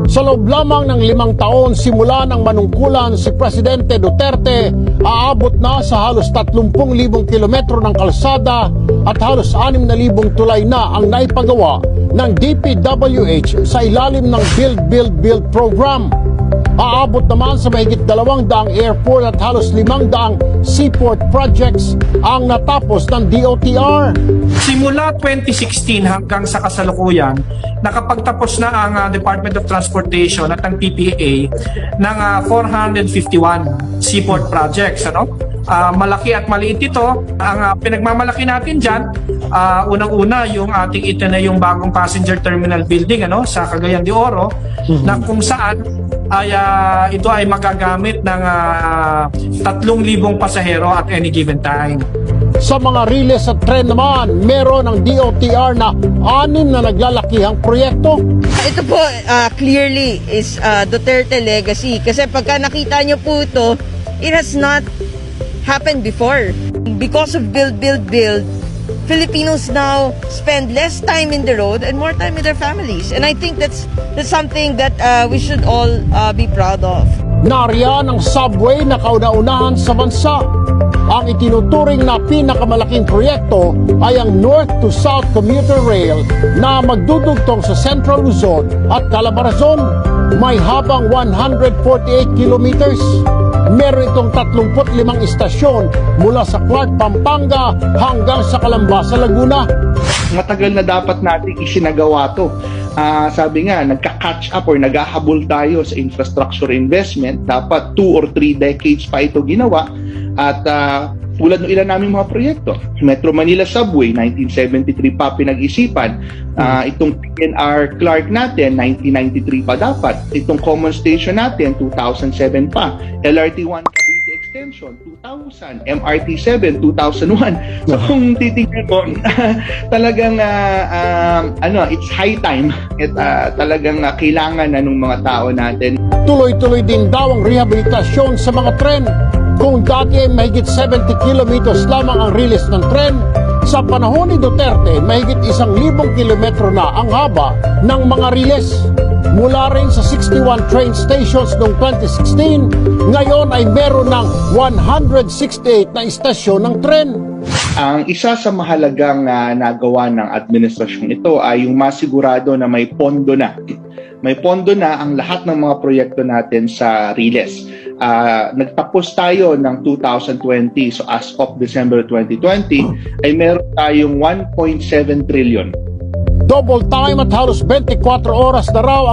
Sa loob lamang ng 5 taon simula ng manungkulan si Presidente Duterte, aabot na sa halos 30,000 kilometro ng kalsada at halos 6,000 tulay na ang naipagawa ng DPWH sa ilalim ng Build, Build, Build program. Aabot naman sa mahigit 200 airport at halos 500 seaport projects ang natapos ng DOTR. Simula 2016 hanggang sa kasalukuyan, nakapagtapos na ang Department of Transportation at ang TPA ng 451 seaport projects. Malaki at maliit ito. Ang pinagmamalaki natin dyan, unang-una yung ating yung bagong passenger terminal building sa Cagayan de Oro, na kung saan ito ay magagamit ng 3,000 pasahero at any given time. Sa mga riles at tren naman, meron ng DOTR na 6 na naglalakihang proyekto. Ito po clearly is Duterte legacy. Kasi pagka nakita nyo po ito, it has not happened before. Because of Build, Build, Build, Filipinos now spend less time in the road and more time with their families. And I think that's something that we should all be proud of. Nariyan ang subway na kauna-unahan sa bansa. Ang itinuturing na pinakamalaking proyekto ay ang North to South Commuter Rail na magdudugtong sa Central Luzon at Calabarzon. May habang 148 kilometers. Meron itong 35 istasyon mula sa Clark, Pampanga hanggang sa Calamba sa Laguna. Matagal na dapat natin isinagawa to. Sabi nga, nagka-catch up or naghahabol tayo sa infrastructure investment. Dapat 2 or 3 decades pa ito ginawa. At tulad ng ilan naming mga proyekto, Metro Manila Subway, 1973 pa pinag-isipan. Itong PNR Clark natin, 1993 pa dapat. Itong Common Station natin, 2007 pa. LRT1 Cavite Extension, 2000. MRT7, 2001. So kung titingnan mo, talagang it's high time. At talagang kailangan na ng mga tao natin. Tuloy-tuloy din daw ang rehabilitasyon sa mga tren. Kung dati ay mahigit 70 kilometers lamang ang riles ng tren, sa panahon ni Duterte, mahigit 1,000 kilometro na ang haba ng mga riles. Mula rin sa 61 train stations noong 2016, ngayon ay meron ng 168 na istasyon ng tren. Ang isa sa mahalagang nagawa ng administrasyon ito ay yung masigurado na may pondo na. May pondo na ang lahat ng mga proyekto natin sa riles. Nagtapos tayo ng 2020, so as of December 2020, ay meron tayong 1.7 trillion. Double time at halos 24 oras na raw ang